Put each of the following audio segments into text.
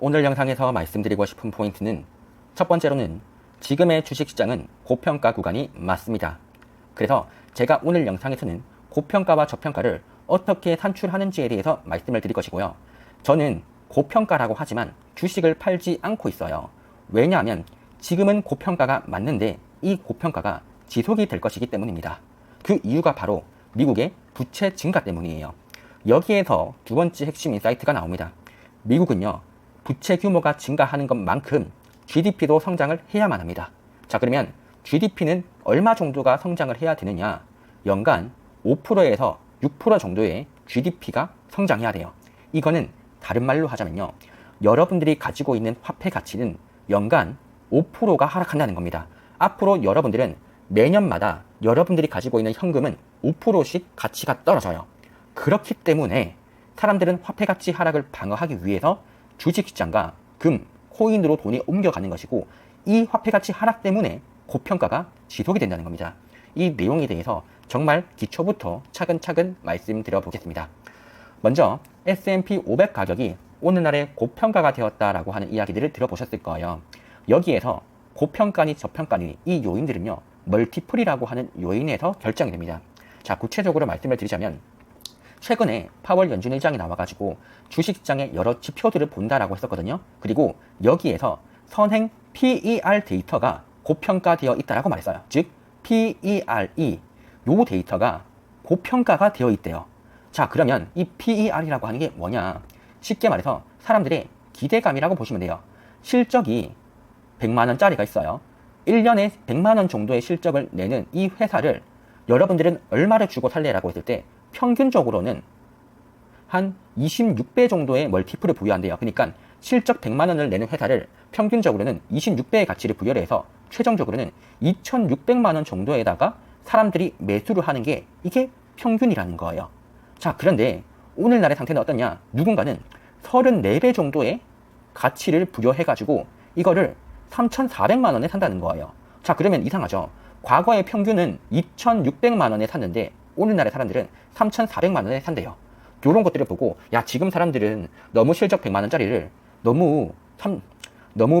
오늘 영상에서 말씀드리고 싶은 포인트는 첫 번째로는 지금의 주식시장은 고평가 구간이 맞습니다. 그래서 제가 오늘 영상에서는 고평가와 저평가를 어떻게 산출하는지에 대해서 말씀을 드릴 것이고요. 저는 고평가라고 하지만 주식을 팔지 않고 있어요. 왜냐하면 지금은 고평가가 맞는데 이 고평가가 지속이 될 것이기 때문입니다. 그 이유가 바로 미국의 부채 증가 때문이에요. 여기에서 두 번째 핵심 인사이트가 나옵니다. 미국은요, 부채 규모가 증가하는 것만큼 GDP도 성장을 해야만 합니다. 자, 그러면 GDP는 얼마 정도가 성장을 해야 되느냐? 연간 5%에서 6% 정도의 GDP가 성장해야 돼요. 이거는 다른 말로 하자면요, 여러분들이 가지고 있는 화폐 가치는 연간 5%가 하락한다는 겁니다. 앞으로 여러분들은 매년마다 여러분들이 가지고 있는 현금은 5%씩 가치가 떨어져요. 그렇기 때문에 사람들은 화폐 가치 하락을 방어하기 위해서 주식시장과 금, 코인으로 돈이 옮겨가는 것이고, 이 화폐 가치 하락 때문에 고평가가 지속이 된다는 겁니다. 이 내용에 대해서 정말 기초부터 차근차근 말씀드려 보겠습니다. 먼저 S&P 500 가격이 오늘날에 고평가가 되었다라고 하는 이야기들을 들어보셨을 거예요. 여기에서 고평가니 저평가니 이 요인들은요, 멀티플이라고 하는 요인에서 결정이 됩니다. 자, 구체적으로 말씀을 드리자면 최근에 파월 연준 의장이 나와가지고 주식시장의 여러 지표들을 본다라고 했었거든요. 그리고 여기에서 선행 PER 데이터가 고평가되어 있다라고 말했어요. 즉 PERE 요 데이터가 고평가가 되어 있대요. 자, 그러면 이 PER이라고 하는 게 뭐냐? 쉽게 말해서 사람들의 기대감이라고 보시면 돼요. 실적이 100만 원짜리가 있어요. 1년에 100만 원 정도의 실적을 내는 이 회사를 여러분들은 얼마를 주고 살래라고 했을 때 평균적으로는 한 26배 정도의 멀티플을 부여한대요. 그러니까 실적 100만 원을 내는 회사를 평균적으로는 26배의 가치를 부여를 해서 최종적으로는 2,600만 원 정도에다가 사람들이 매수를 하는 게 이게 평균이라는 거예요. 자, 그런데 오늘날의 상태는 어떠냐? 누군가는 34배 정도의 가치를 부여해가지고 이거를 3,400만 원에 산다는 거예요. 자, 그러면 이상하죠? 과거의 평균은 2,600만 원에 샀는데 오늘날의 사람들은 3,400만 원에 산대요. 이런 것들을 보고, 야, 지금 사람들은 너무 실적 100만 원짜리를 너무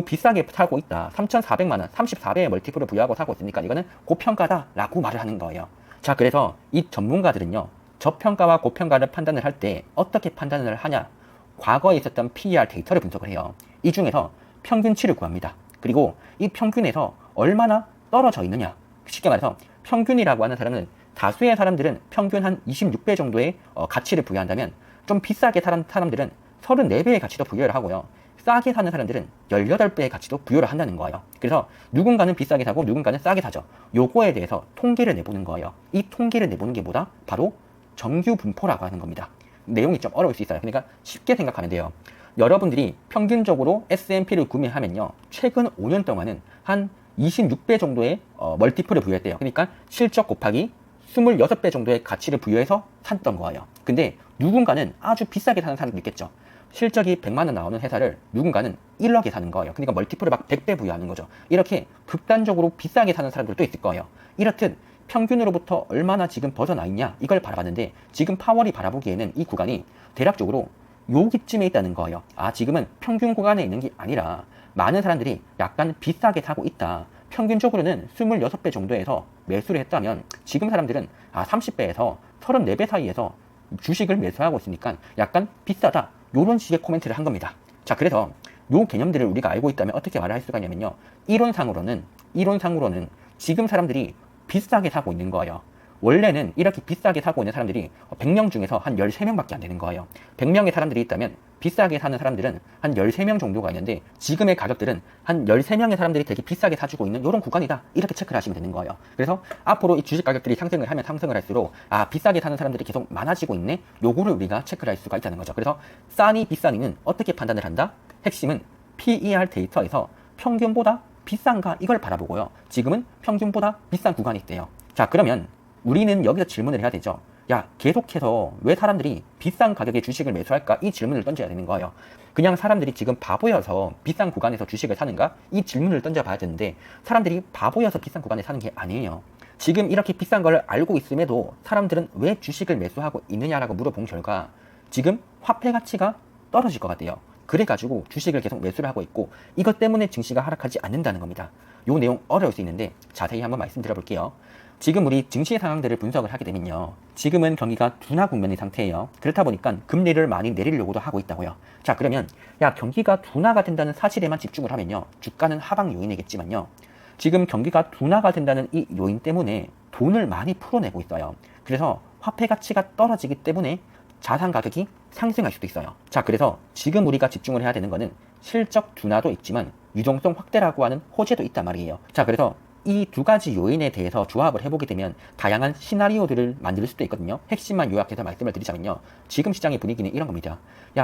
비싸게 사고 있다. 3,400만 원, 34배의 멀티플을 부여하고 사고 있으니까 이거는 고평가다라고 말을 하는 거예요. 자, 그래서 이 전문가들은요, 저평가와 고평가를 판단을 할 때 어떻게 판단을 하냐? 과거에 있었던 PER 데이터를 분석을 해요. 이 중에서 평균치를 구합니다. 그리고 이 평균에서 얼마나 떨어져 있느냐? 쉽게 말해서 평균이라고 하는 사람은, 다수의 사람들은 평균 한 26배 정도의 가치를 부여한다면 좀 비싸게 사는 사람들은 34배의 가치도 부여를 하고요. 싸게 사는 사람들은 18배의 가치도 부여를 한다는 거예요. 그래서 누군가는 비싸게 사고 누군가는 싸게 사죠. 요거에 대해서 통계를 내보는 거예요. 이 통계를 내보는 게 뭐다? 바로 정규 분포라고 하는 겁니다. 내용이 좀 어려울 수 있어요. 그러니까 쉽게 생각하면 돼요. 여러분들이 평균적으로 S&P를 구매하면요, 최근 5년 동안은 한 26배 정도의 멀티플을 부여했대요. 그러니까 실적 곱하기 26배 정도의 가치를 부여해서 샀던 거예요. 근데 누군가는 아주 비싸게 사는 사람도 있겠죠. 실적이 100만 원 나오는 회사를 누군가는 1억에 사는 거예요. 그러니까 멀티플을 막 100배 부여하는 거죠. 이렇게 극단적으로 비싸게 사는 사람들도 있을 거예요. 이렇듯 평균으로부터 얼마나 지금 벗어나 있냐, 이걸 바라봤는데 지금 파월이 바라보기에는 이 구간이 대략적으로 여기쯤에 있다는 거예요. 아, 지금은 평균 구간에 있는 게 아니라 많은 사람들이 약간 비싸게 사고 있다. 평균적으로는 26배 정도에서 매수를 했다면 지금 사람들은 30배에서 34배 사이에서 주식을 매수하고 있으니까 약간 비싸다. 이런 식의 코멘트를 한 겁니다. 자, 그래서 요 개념들을 우리가 알고 있다면 어떻게 말을 할 수가 있냐면요, 이론상으로는 지금 사람들이 비싸게 사고 있는 거예요. 원래는 이렇게 비싸게 사고 있는 사람들이 100명 중에서 한 13명밖에 안 되는 거예요. 100명의 사람들이 있다면 비싸게 사는 사람들은 한 13명 정도가 있는데 지금의 가격들은 한 13명의 사람들이 되게 비싸게 사주고 있는 이런 구간이다. 이렇게 체크를 하시면 되는 거예요. 그래서 앞으로 이 주식 가격들이 상승을 하면 상승을 할수록 비싸게 사는 사람들이 계속 많아지고 있네. 요거를 우리가 체크를 할 수가 있다는 거죠. 그래서 싸니 비싸니는 어떻게 판단을 한다? 핵심은 PER 데이터에서 평균보다 비싼가 이걸 바라보고요. 지금은 평균보다 비싼 구간이 있대요. 자, 그러면 우리는 여기서 질문을 해야 되죠. 야, 계속해서 왜 사람들이 비싼 가격에 주식을 매수할까? 이 질문을 던져야 되는 거예요. 그냥 사람들이 지금 바보여서 비싼 구간에서 주식을 사는가? 이 질문을 던져봐야 되는데 사람들이 바보여서 비싼 구간에 사는 게 아니에요. 지금 이렇게 비싼 걸 알고 있음에도 사람들은 왜 주식을 매수하고 있느냐라고 물어본 결과 지금 화폐 가치가 떨어질 것 같아요. 그래가지고 주식을 계속 매수를 하고 있고 이것 때문에 증시가 하락하지 않는다는 겁니다. 요 내용 어려울 수 있는데 자세히 한번 말씀드려 볼게요. 지금 우리 증시 상황들을 분석을 하게 되면요. 지금은 경기가 둔화 국면의 상태예요. 그렇다 보니까 금리를 많이 내리려고도 하고 있다고요. 자, 그러면 경기가 둔화가 된다는 사실에만 집중을 하면요. 주가는 하방 요인이겠지만요. 지금 경기가 둔화가 된다는 이 요인 때문에 돈을 많이 풀어내고 있어요. 그래서 화폐 가치가 떨어지기 때문에 자산 가격이 상승할 수도 있어요. 자, 그래서 지금 우리가 집중을 해야 되는 거는 실적 둔화도 있지만 유동성 확대라고 하는 호재도 있단 말이에요. 자, 그래서 이 두 가지 요인에 대해서 조합을 해보게 되면 다양한 시나리오들을 만들 수도 있거든요. 핵심만 요약해서 말씀을 드리자면요. 지금 시장의 분위기는 이런 겁니다.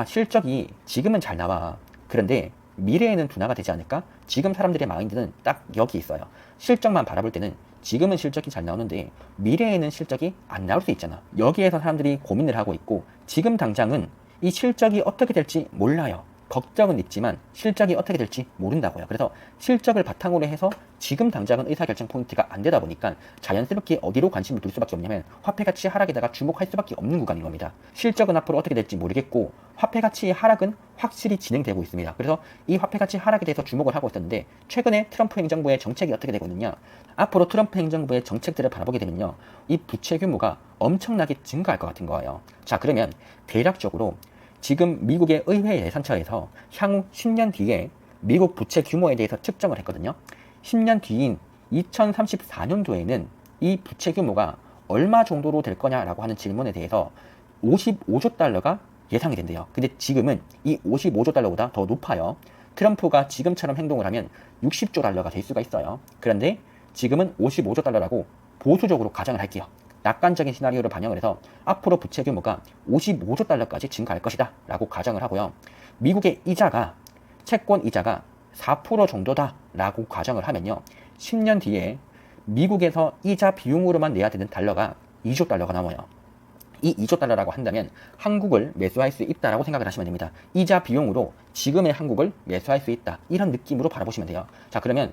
실적이 지금은 잘 나와. 그런데 미래에는 둔화가 되지 않을까? 지금 사람들의 마인드는 딱 여기 있어요. 실적만 바라볼 때는 지금은 실적이 잘 나오는데 미래에는 실적이 안 나올 수 있잖아. 여기에서 사람들이 고민을 하고 있고 지금 당장은 이 실적이 어떻게 될지 몰라요. 걱정은 있지만 실적이 어떻게 될지 모른다고요. 그래서 실적을 바탕으로 해서 지금 당장은 의사결정 포인트가 안 되다 보니까 자연스럽게 어디로 관심을 둘 수밖에 없냐면 화폐 가치 하락에다가 주목할 수밖에 없는 구간인 겁니다. 실적은 앞으로 어떻게 될지 모르겠고 화폐 가치의 하락은 확실히 진행되고 있습니다. 그래서 이 화폐 가치 하락에 대해서 주목을 하고 있었는데 최근에 트럼프 행정부의 정책이 어떻게 되고 있느냐. 앞으로 트럼프 행정부의 정책들을 바라보게 되면요. 이 부채 규모가 엄청나게 증가할 것 같은 거예요. 자, 그러면 대략적으로 지금 미국의 의회 예산처에서 향후 10년 뒤에 미국 부채 규모에 대해서 측정을 했거든요. 10년 뒤인 2034년도에는 이 부채 규모가 얼마 정도로 될 거냐라고 하는 질문에 대해서 55조 달러가 예상이 된대요. 근데 지금은 이 55조 달러보다 더 높아요. 트럼프가 지금처럼 행동을 하면 60조 달러가 될 수가 있어요. 그런데 지금은 55조 달러라고 보수적으로 가정을 할게요. 낙관적인 시나리오를 반영을 해서 앞으로 부채 규모가 55조 달러까지 증가할 것이다 라고 가정을 하고요. 미국의 이자가 채권 이자가 4% 정도다 라고 가정을 하면요. 10년 뒤에 미국에서 이자 비용으로만 내야 되는 달러가 2조 달러가 나와요. 이 2조 달러라고 한다면 한국을 매수할 수 있다라고 생각을 하시면 됩니다. 이자 비용으로 지금의 한국을 매수할 수 있다. 이런 느낌으로 바라보시면 돼요. 자, 그러면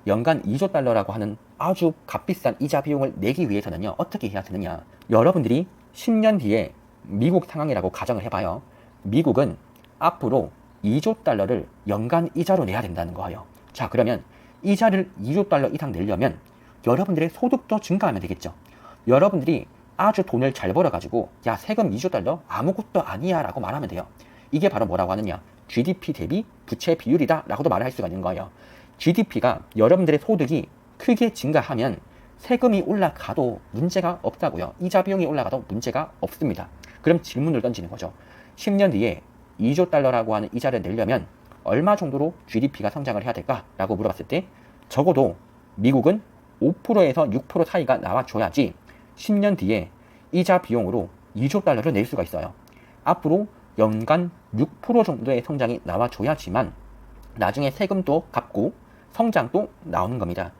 연간 2조 달러라고 하는 아주 값비싼 이자 비용을 내기 위해서는요. 어떻게 해야 되느냐. 여러분들이 10년 뒤에 미국 상황이라고 가정을 해봐요. 미국은 앞으로 2조 달러를 연간 이자로 내야 된다는 거예요. 자, 그러면 이자를 2조 달러 이상 내려면 여러분들의 소득도 증가하면 되겠죠. 여러분들이 아주 돈을 잘 벌어가지고 세금 2조 달러 아무것도 아니야 라고 말하면 돼요. 이게 바로 뭐라고 하느냐. GDP 대비 부채 비율이다 라고도 말할 수가 있는 거예요. GDP가 여러분들의 소득이 크게 증가하면 세금이 올라가도 문제가 없다고요. 이자 비용이 올라가도 문제가 없습니다. 그럼 질문을 던지는 거죠. 10년 뒤에 2조 달러라고 하는 이자를 내려면 얼마 정도로 GDP가 성장을 해야 될까라고 물어봤을 때 적어도 미국은 5%에서 6% 사이가 나와줘야지 10년 뒤에 이자 비용으로 2조 달러를 낼 수가 있어요. 앞으로 연간 6% 정도의 성장이 나와줘야지만 나중에 세금도 갚고 성장도 나오는 겁니다.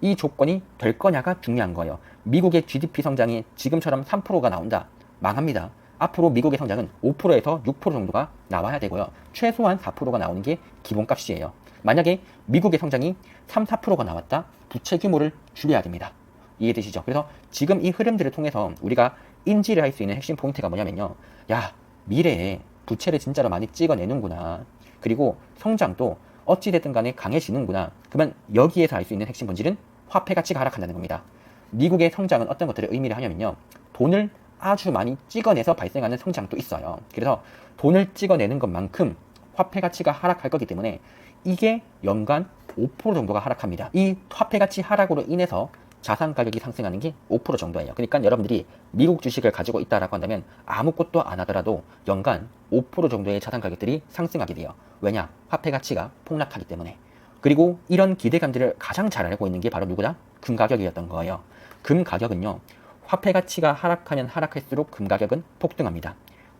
이 조건이 될 거냐가 중요한 거예요. 미국의 GDP 성장이 지금처럼 3%가 나온다. 망합니다. 앞으로 미국의 성장은 5%에서 6% 정도가 나와야 되고요. 최소한 4%가 나오는 게 기본값이에요. 만약에 미국의 성장이 3, 4%가 나왔다. 부채 규모를 줄여야 됩니다. 이해되시죠? 그래서 지금 이 흐름들을 통해서 우리가 인지를 할 수 있는 핵심 포인트가 뭐냐면요. 미래에 부채를 진짜로 많이 찍어내는구나. 그리고 성장도 어찌됐든 간에 강해지는구나. 그러면 여기에서 알 수 있는 핵심 본질은 화폐 가치가 하락한다는 겁니다. 미국의 성장은 어떤 것들을 의미를 하냐면요. 돈을 아주 많이 찍어내서 발생하는 성장도 있어요. 그래서 돈을 찍어내는 것만큼 화폐 가치가 하락할 거기 때문에 이게 연간 5% 정도가 하락합니다. 이 화폐 가치 하락으로 인해서 자산 가격이 상승하는 게 5% 정도예요. 그러니까 여러분들이 미국 주식을 가지고 있다라고 한다면 아무것도 안 하더라도 연간 5% 정도의 자산 가격들이 상승하게 돼요. 왜냐? 화폐 가치가 폭락하기 때문에. 그리고 이런 기대감들을 가장 잘 알고 있는 게 바로 누구다? 금 가격이었던 거예요. 금 가격은요. 화폐 가치가 하락하면 하락할수록 금 가격은 폭등합니다.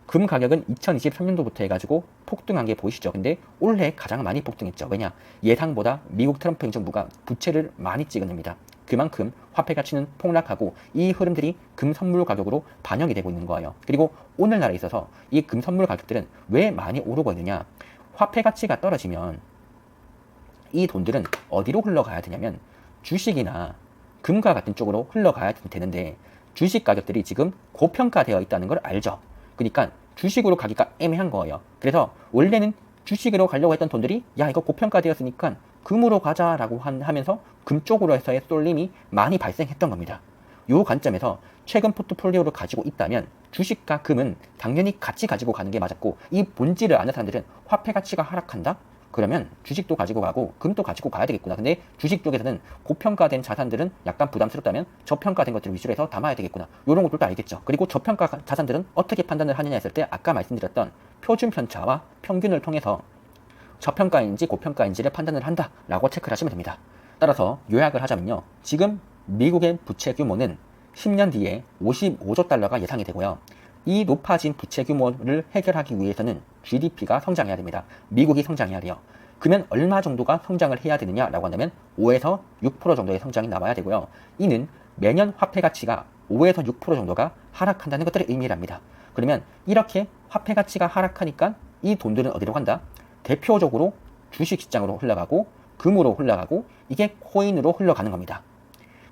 금 가격은 2023년도부터 해가지고 폭등한 게 보이시죠? 근데 올해 가장 많이 폭등했죠. 왜냐? 예상보다 미국 트럼프 행정부가 부채를 많이 찍어냅니다. 그만큼 화폐 가치는 폭락하고 이 흐름들이 금 선물 가격으로 반영이 되고 있는 거예요. 그리고 오늘날에 있어서 이 금 선물 가격들은 왜 많이 오르고 있느냐? 화폐 가치가 떨어지면 이 돈들은 어디로 흘러가야 되냐면 주식이나 금과 같은 쪽으로 흘러가야 되는데 주식 가격들이 지금 고평가되어 있다는 걸 알죠. 그러니까 주식으로 가기가 애매한 거예요. 그래서 원래는 주식으로 가려고 했던 돈들이 야 이거 고평가되었으니까 금으로 가자라고 하면서 금 쪽으로 해서의 쏠림이 많이 발생했던 겁니다. 이 관점에서 최근 포트폴리오를 가지고 있다면 주식과 금은 당연히 같이 가지고 가는 게 맞았고, 이 본질을 아는 사람들은 화폐 가치가 하락한다? 그러면 주식도 가지고 가고 금도 가지고 가야 되겠구나. 근데 주식 쪽에서는 고평가된 자산들은 약간 부담스럽다면 저평가된 것들을 위주로 해서 담아야 되겠구나. 이런 것들도 알겠죠. 그리고 저평가 자산들은 어떻게 판단을 하느냐 했을 때 아까 말씀드렸던 표준 편차와 평균을 통해서 저평가인지 고평가인지를 판단을 한다라고 체크를 하시면 됩니다. 따라서 요약을 하자면요. 지금 미국의 부채 규모는 10년 뒤에 55조 달러가 예상이 되고요. 이 높아진 부채 규모를 해결하기 위해서는 GDP가 성장해야 됩니다. 미국이 성장해야 돼요. 그러면 얼마 정도가 성장을 해야 되느냐라고 한다면 5에서 6% 정도의 성장이 나와야 되고요. 이는 매년 화폐 가치가 5에서 6% 정도가 하락한다는 것들을 의미를 합니다. 그러면 이렇게 화폐 가치가 하락하니까 이 돈들은 어디로 간다? 대표적으로 주식시장으로 흘러가고 금으로 흘러가고 이게 코인으로 흘러가는 겁니다.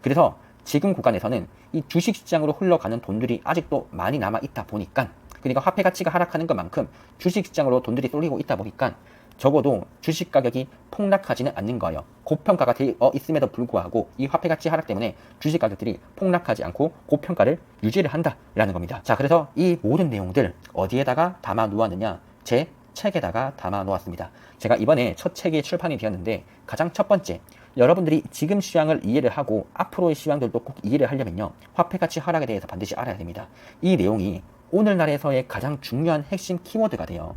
그래서 지금 구간에서는 이 주식시장으로 흘러가는 돈들이 아직도 많이 남아있다 보니까, 그러니까 화폐 가치가 하락하는 것만큼 주식시장으로 돈들이 쏠리고 있다 보니까 적어도 주식 가격이 폭락하지는 않는 거예요. 고평가가 되어 있음에도 불구하고 이 화폐 가치 하락 때문에 주식 가격들이 폭락하지 않고 고평가를 유지를 한다라는 겁니다. 자, 그래서 이 모든 내용들 어디에다가 담아 놓았느냐? 제 책에다가 담아 놓았습니다. 제가 이번에 첫 책이 출판이 되었는데 가장 첫 번째, 여러분들이 지금 시황을 이해를 하고 앞으로의 시황들도 꼭 이해를 하려면요, 화폐 가치 하락에 대해서 반드시 알아야 됩니다. 이 내용이 오늘날에서의 가장 중요한 핵심 키워드가 돼요.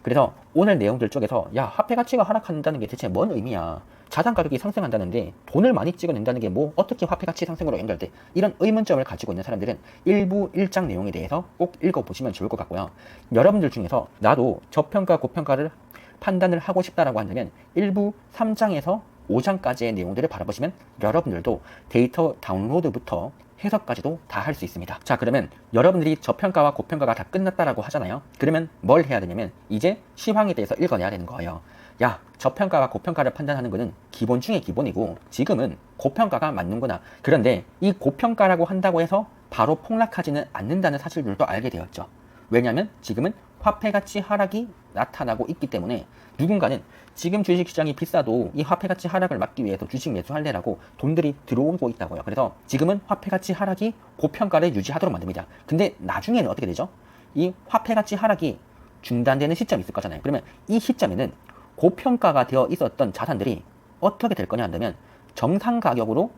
그래서 오늘 내용들 쪽에서 야 화폐 가치가 하락한다는 게 대체 뭔 의미야, 자산 가격이 상승한다는데 돈을 많이 찍어낸다는 게 뭐 어떻게 화폐 가치 상승으로 연결돼, 이런 의문점을 가지고 있는 사람들은 일부 1장 내용에 대해서 꼭 읽어보시면 좋을 것 같고요. 여러분들 중에서 나도 저평가 고평가를 판단을 하고 싶다라고 한다면 일부 3장에서 5장까지의 내용들을 바라보시면 여러분들도 데이터 다운로드부터 해석까지도 다 할 수 있습니다. 자, 그러면 여러분들이 저평가와 고평가가 다 끝났다라고 하잖아요. 그러면 뭘 해야 되냐면 이제 시황에 대해서 읽어내야 되는 거예요. 야, 저평가와 고평가를 판단하는 것은 기본 중에 기본이고 지금은 고평가가 맞는구나. 그런데 이 고평가라고 한다고 해서 바로 폭락하지는 않는다는 사실들도 알게 되었죠. 왜냐하면 지금은 화폐 가치 하락이 나타나고 있기 때문에 누군가는 지금 주식시장이 비싸도 이 화폐 가치 하락을 막기 위해서 주식 매수할래라고 돈들이 들어오고 있다고요. 그래서 지금은 화폐 가치 하락이 고평가를 유지하도록 만듭니다. 근데 나중에는 어떻게 되죠? 이 화폐 가치 하락이 중단되는 시점이 있을 거잖아요. 그러면 이 시점에는 고평가가 되어 있었던 자산들이 어떻게 될 거냐 한다면 정상 가격으로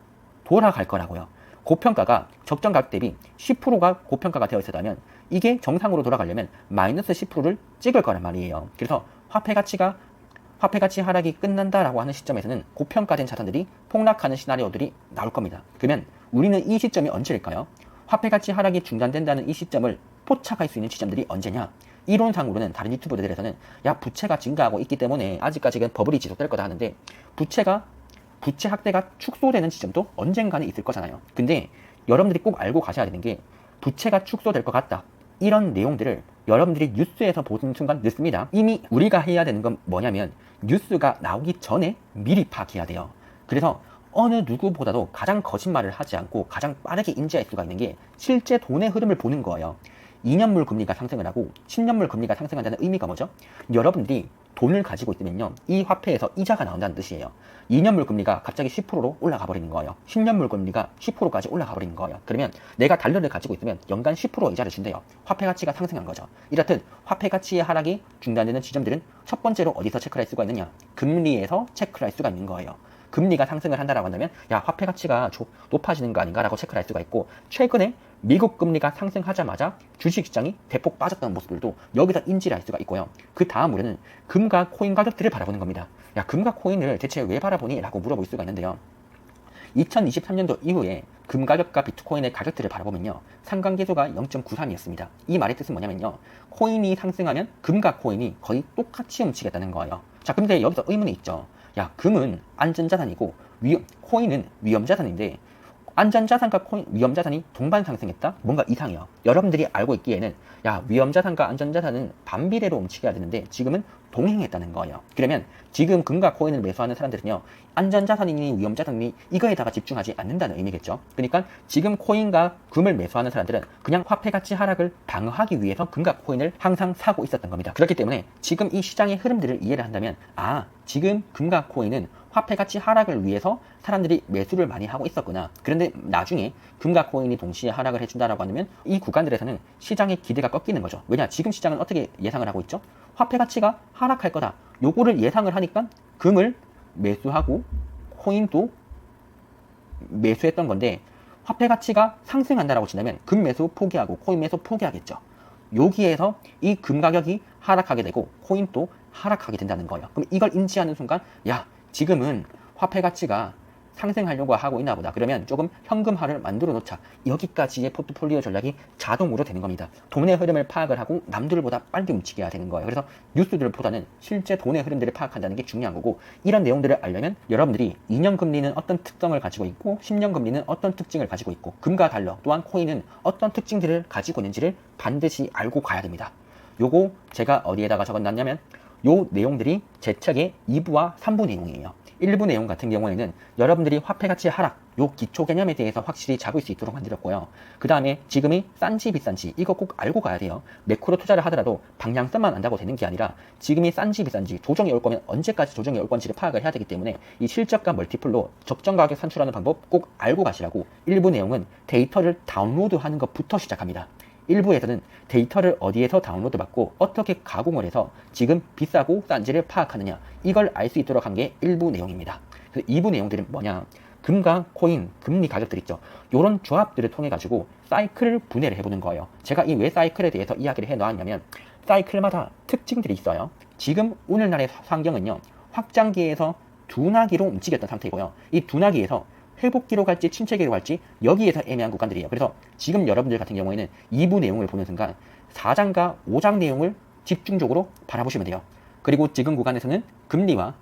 돌아갈 거라고요. 고평가가 적정 가격 대비 10%가 고평가가 되어 있었다면 이게 정상으로 돌아가려면 마이너스 10%를 찍을 거란 말이에요. 그래서 화폐 가치 하락이 끝난다라고 하는 시점에서는 고평가된 자산들이 폭락하는 시나리오들이 나올 겁니다. 그러면 우리는 이 시점이 언제일까요? 화폐 가치 하락이 중단된다는 이 시점을 포착할 수 있는 지점들이 언제냐? 이론상으로는 다른 유튜버들에서는 야 부채가 증가하고 있기 때문에 아직까지는 버블이 지속될 거다 하는데 부채 확대가 축소되는 지점도 언젠가는 있을 거잖아요. 근데 여러분들이 꼭 알고 가셔야 되는 게 부채가 축소될 것 같다, 이런 내용들을 여러분들이 뉴스에서 보는 순간 늦습니다. 이미 우리가 해야 되는 건 뭐냐면 뉴스가 나오기 전에 미리 파악해야 돼요. 그래서 어느 누구보다도 가장 거짓말을 하지 않고 가장 빠르게 인지할 수가 있는 게 실제 돈의 흐름을 보는 거예요. 2년물 금리가 상승을 하고 10년물 금리가 상승한다는 의미가 뭐죠? 여러분들이 돈을 가지고 있으면요, 이 화폐에서 이자가 나온다는 뜻이에요. 2년물 금리가 갑자기 10%로 올라가 버리는 거예요. 10년물 금리가 10%까지 올라가 버리는 거예요. 그러면 내가 달러를 가지고 있으면 연간 10% 이자를 준대요. 화폐 가치가 상승한 거죠. 이렇듯 화폐 가치의 하락이 중단되는 지점들은 첫 번째로 어디서 체크를 할 수가 있느냐? 금리에서 체크를 할 수가 있는 거예요. 금리가 상승을 한다라고 한다면 야 화폐 가치가 높아지는 거 아닌가 라고 체크를 할 수가 있고, 최근에 미국 금리가 상승하자마자 주식시장이 대폭 빠졌다는 모습들도 여기서 인지를 할 수가 있고요. 그 다음으로는 금과 코인 가격들을 바라보는 겁니다. 야 금과 코인을 대체 왜 바라보니? 라고 물어볼 수가 있는데요. 2023년도 이후에 금 가격과 비트코인의 가격들을 바라보면요, 상관계수가 0.93이었습니다. 이 말의 뜻은 뭐냐면요, 코인이 상승하면 금과 코인이 거의 똑같이 움직였다는 거예요. 자, 근데 여기서 의문이 있죠. 야, 금은 안전자산이고 코인은 위험자산인데 안전자산과 위험자산이 동반 상승했다? 뭔가 이상해요. 여러분들이 알고 있기에는 야 위험자산과 안전자산은 반비례로 움직여야 되는데 지금은 동행했다는 거예요. 그러면 지금 금과 코인을 매수하는 사람들은요, 안전자산이니 위험자산이니 이거에다가 집중하지 않는다는 의미겠죠. 그러니까 지금 코인과 금을 매수하는 사람들은 그냥 화폐 가치 하락을 방어하기 위해서 금과 코인을 항상 사고 있었던 겁니다. 그렇기 때문에 지금 이 시장의 흐름들을 이해를 한다면, 아, 지금 금과 코인은 화폐 가치 하락을 위해서 사람들이 매수를 많이 하고 있었구나. 그런데 나중에 금과 코인이 동시에 하락을 해준다라고 하면 이 구간들에서는 시장의 기대가 꺾이는 거죠. 왜냐? 지금 시장은 어떻게 예상을 하고 있죠? 화폐 가치가 하락할 거다. 요거를 예상을 하니까 금을 매수하고 코인도 매수했던 건데, 화폐 가치가 상승한다라고 친다면 금 매수 포기하고 코인 매수 포기하겠죠. 여기에서 이 금 가격이 하락하게 되고 코인도 하락하게 된다는 거예요. 그럼 이걸 인지하는 순간, 야, 지금은 화폐 가치가 상승하려고 하고 있나 보다. 그러면 조금 현금화를 만들어 놓자. 여기까지의 포트폴리오 전략이 자동으로 되는 겁니다. 돈의 흐름을 파악을 하고 남들보다 빨리 움직여야 되는 거예요. 그래서 뉴스들보다는 실제 돈의 흐름들을 파악한다는 게 중요한 거고, 이런 내용들을 알려면 여러분들이 2년 금리는 어떤 특성을 가지고 있고 10년 금리는 어떤 특징을 가지고 있고 금과 달러 또한 코인은 어떤 특징들을 가지고 있는지를 반드시 알고 가야 됩니다. 요거 제가 어디에다가 적어놨냐면 요 내용들이 제 책의 2부와 3부 내용이에요. 1부 내용 같은 경우에는 여러분들이 화폐 가치 하락, 요 기초 개념에 대해서 확실히 잡을 수 있도록 만들었고요. 그 다음에 지금이 싼지 비싼지 이거 꼭 알고 가야 돼요. 매크로 투자를 하더라도 방향성만 안다고 되는 게 아니라 지금이 싼지 비싼지, 조정이 올 거면 언제까지 조정이 올 건지를 파악을 해야 되기 때문에 이 실적과 멀티플로 적정 가격 산출하는 방법 꼭 알고 가시라고. 1부 내용은 데이터를 다운로드하는 것부터 시작합니다. 일부에서는 데이터를 어디에서 다운로드 받고 어떻게 가공을 해서 지금 비싸고 싼지를 파악하느냐, 이걸 알 수 있도록 한 게 1부 내용입니다. 그래서 2부 내용들은 뭐냐, 금과 코인, 금리 가격들 있죠. 요런 조합들을 통해 가지고 사이클을 분해를 해보는 거예요. 제가 이 왜 사이클에 대해서 이야기를 해 놓았냐면, 사이클마다 특징들이 있어요. 지금 오늘날의 환경은요, 확장기에서 둔하기로 움직였던 상태이고요. 이 둔하기에서 회복기로 갈지 침체기로 갈지 여기에서 애매한 구간들이에요. 그래서 지금 여러분들 같은 경우에는 2부 내용을 보는 순간 4장과 5장 내용을 집중적으로 바라보시면 돼요. 그리고 지금 구간에서는 금리와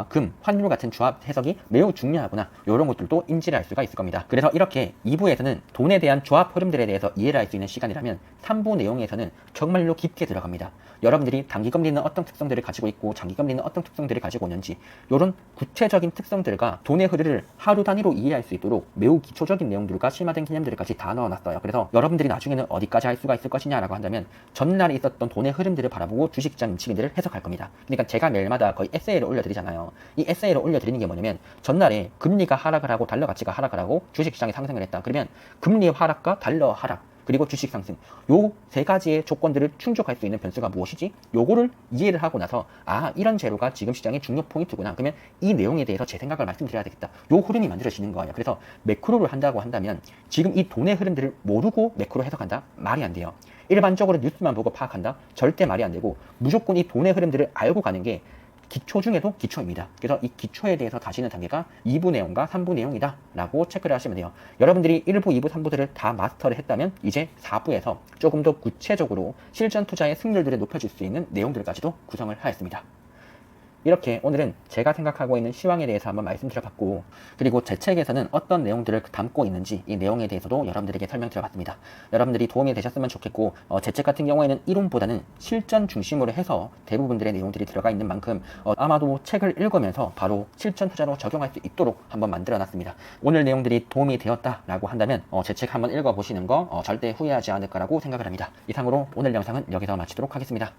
금, 환율 같은 조합 해석이 매우 중요하구나, 이런 것들도 인지를 할 수가 있을 겁니다. 그래서 이렇게 2부에서는 돈에 대한 조합 흐름들에 대해서 이해를 할 수 있는 시간이라면 3부 내용에서는 정말로 깊게 들어갑니다. 여러분들이 단기금리는 어떤 특성들을 가지고 있고 장기금리는 어떤 특성들을 가지고 있는지, 이런 구체적인 특성들과 돈의 흐름을 하루 단위로 이해할 수 있도록 매우 기초적인 내용들과 심화된 개념들까지 다 넣어놨어요. 그래서 여러분들이 나중에는 어디까지 할 수가 있을 것이냐라고 한다면 전날에 있었던 돈의 흐름들을 바라보고 주식시장 움직임들을 해석할 겁니다. 그러니까 제가 매일마다 거의 에세이를 올려드리잖아요. 이 에세이를 올려드리는 게 뭐냐면, 전날에 금리가 하락을 하고 달러 가치가 하락을 하고 주식시장이 상승을 했다. 그러면 금리 하락과 달러 하락 그리고 주식 상승, 요 세 가지의 조건들을 충족할 수 있는 변수가 무엇이지? 요거를 이해를 하고 나서, 아, 이런 재료가 지금 시장의 중요 포인트구나. 그러면 이 내용에 대해서 제 생각을 말씀드려야 되겠다. 요 흐름이 만들어지는 거예요. 그래서 매크로를 한다고 한다면 지금 이 돈의 흐름들을 모르고 매크로 해석한다? 말이 안 돼요. 일반적으로 뉴스만 보고 파악한다? 절대 말이 안 되고, 무조건 이 돈의 흐름들을 알고 가는 게 기초 중에도 기초입니다. 그래서 이 기초에 대해서 다시는 단계가 2부 내용과 3부 내용이다 라고 체크를 하시면 돼요. 여러분들이 1부, 2부, 3부들을 다 마스터를 했다면 이제 4부에서 조금 더 구체적으로 실전 투자의 승률들을 높여줄 수 있는 내용들까지도 구성을 하였습니다. 이렇게 오늘은 제가 생각하고 있는 시황에 대해서 한번 말씀드려봤고, 그리고 제 책에서는 어떤 내용들을 담고 있는지 이 내용에 대해서도 여러분들에게 설명드려봤습니다. 여러분들이 도움이 되셨으면 좋겠고, 제 책 같은 경우에는 이론보다는 실전 중심으로 해서 대부분들의 내용들이 들어가 있는 만큼 아마도 책을 읽으면서 바로 실전 투자로 적용할 수 있도록 한번 만들어놨습니다. 오늘 내용들이 도움이 되었다라고 한다면 제 책 한번 읽어보시는 거 절대 후회하지 않을 거라고 생각을 합니다. 이상으로 오늘 영상은 여기서 마치도록 하겠습니다.